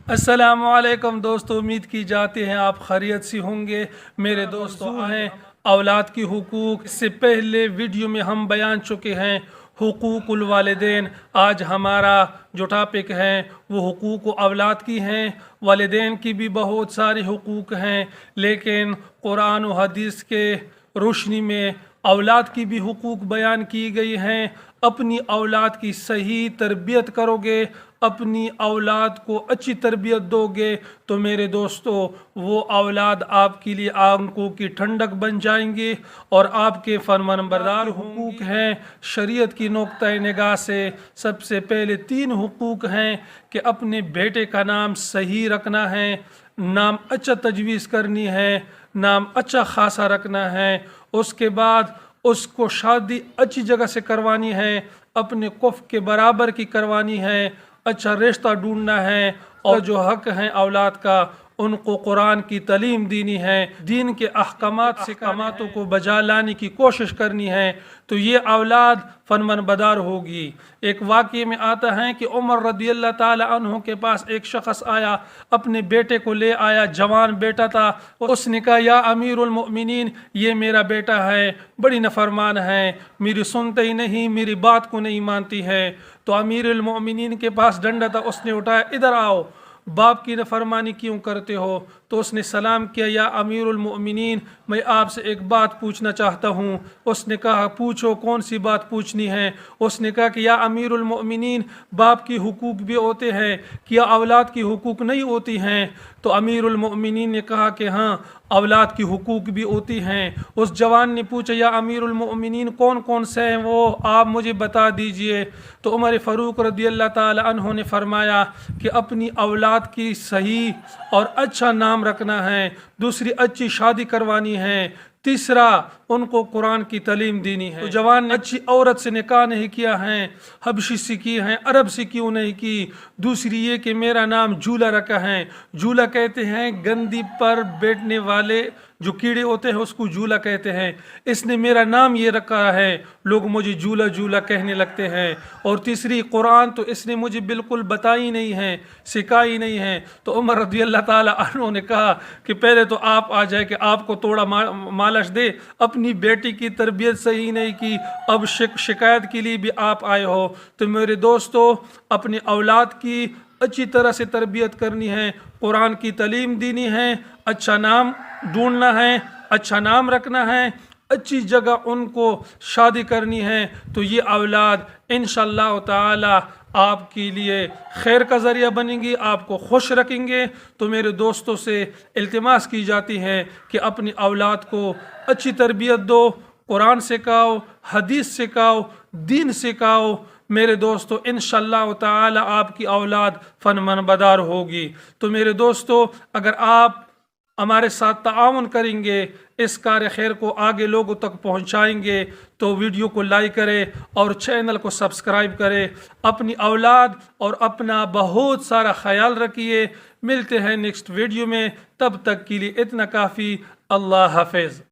السلام علیکم دوستو، امید کی جاتی ہے آپ خیریت سے ہوں گے۔ میرے دوستو ہیں اولاد کی حقوق، اس سے پہلے ویڈیو میں ہم بیان چکے ہیں حقوق الوالدین۔ آج ہمارا جو ٹاپک ہے وہ حقوق اولاد کی ہیں۔ والدین کی بھی بہت سارے حقوق ہیں، لیکن قرآن و حدیث کے روشنی میں اولاد کی بھی حقوق بیان کی گئی ہیں۔ اپنی اولاد کی صحیح تربیت کرو گے، اپنی اولاد کو اچھی تربیت دو گے تو میرے دوستو وہ اولاد آپ کے لیے آنکھوں کی ٹھنڈک بن جائیں گے اور آپ کے فرمانبردار حقوق ہیں۔ شریعت کی نقطۂ نگاہ سے سب سے پہلے 3 حقوق ہیں کہ اپنے بیٹے کا نام صحیح رکھنا ہے، نام اچھا تجویز کرنی ہے، نام اچھا خاصا رکھنا ہے۔ اس کے بعد اس کو شادی اچھی جگہ سے کروانی ہے، اپنے کف کے برابر کی کروانی ہے، اچھا رشتہ ڈھونڈنا ہے، اور جو حق ہیں اولاد کا ان کو قرآن کی تعلیم دینی ہے، دین کے احکاماتوں کو بجا لانے کی کوشش کرنی ہے، تو یہ اولاد فرمانبردار ہوگی۔ ایک واقعے میں آتا ہے کہ عمر رضی اللہ تعالی عنہ کے پاس ایک شخص آیا، اپنے بیٹے کو لے آیا، جوان بیٹا تھا۔ اس نے کہا یا امیر المؤمنین، یہ میرا بیٹا ہے، بڑی نافرمان ہے، میری سنتا ہی نہیں، میری بات کو نہیں مانتی ہے۔ تو امیر المؤمنین کے پاس ڈنڈا تھا، اس نے اٹھایا، ادھر آؤ، باپ کی نافرمانی کیوں کرتے ہو؟ تو اس نے سلام کیا، یا امیر المؤمنین میں آپ سے ایک بات پوچھنا چاہتا ہوں۔ اس نے کہا پوچھو، کون سی بات پوچھنی ہے؟ اس نے کہا کہ یا امیر المؤمنین، باپ کی حقوق بھی ہوتے ہیں، کیا اولاد کی حقوق نہیں ہوتی ہیں؟ تو امیر المؤمنین نے کہا کہ ہاں، اولاد کی حقوق بھی ہوتی ہیں۔ اس جوان نے پوچھا یا امیر المؤمنین کون کون سے ہیں وہ آپ مجھے بتا دیجئے۔ تو عمر فاروق رضی اللہ تعالی عنہ نے فرمایا کہ اپنی اولاد کی صحیح اور اچھا نام رکھنا ہے، دوسری اچھی شادی کروانی ہے، تیسرا ان کو قرآن کی تعلیم دینی ہے۔ تو جوان نے اچھی عورت سے نکاح نہیں کیا ہے، حبشی سے کی ہیں، عرب سے کیوں نہیں کی؟ دوسری یہ کہ میرا نام جھولا رکھا ہے۔ جھولا کہتے ہیں گندی پر بیٹھنے والے جو کیڑے ہوتے ہیں، اس کو جھولا کہتے ہیں۔ اس نے میرا نام یہ رکھا ہے، لوگ مجھے جھولا جھولا کہنے لگتے ہیں۔ اور تیسری قرآن تو اس نے مجھے بالکل بتائی نہیں ہے، سکھائی نہیں ہے۔ تو عمر رضی اللہ تعالی عنہ نے کہا کہ پہلے تو آپ آ جائے کہ آپ کو تھوڑا مالش دے، اپنی بیٹی کی تربیت صحیح نہیں کی، اب شکایت کے لیے بھی آپ آئے ہو۔ تو میرے دوستو اپنی اولاد کی اچھی طرح سے تربیت کرنی ہے، قرآن کی تعلیم دینی ہے، اچھا نام ڈھونڈنا ہے، اچھا نام رکھنا ہے، اچھی جگہ ان کو شادی کرنی ہے، تو یہ اولاد انشاءاللہ تعالی آپ کے لیے خیر کا ذریعہ بنیں گی، آپ کو خوش رکھیں گے۔ تو میرے دوستوں سے التماس کی جاتی ہے کہ اپنی اولاد کو اچھی تربیت دو، قرآن سکھاؤ، حدیث سکھاؤ، دین سکھاؤ۔ میرے دوستو انشاءاللہ تعالی آپ کی اولاد فرمانبردار ہوگی۔ تو میرے دوستو اگر آپ ہمارے ساتھ تعاون کریں گے، اس کار خیر کو آگے لوگوں تک پہنچائیں گے، تو ویڈیو کو لائک کرے اور چینل کو سبسکرائب کرے۔ اپنی اولاد اور اپنا بہت سارا خیال رکھیے۔ ملتے ہیں نیکسٹ ویڈیو میں، تب تک کے لیے اتنا کافی۔ اللہ حافظ۔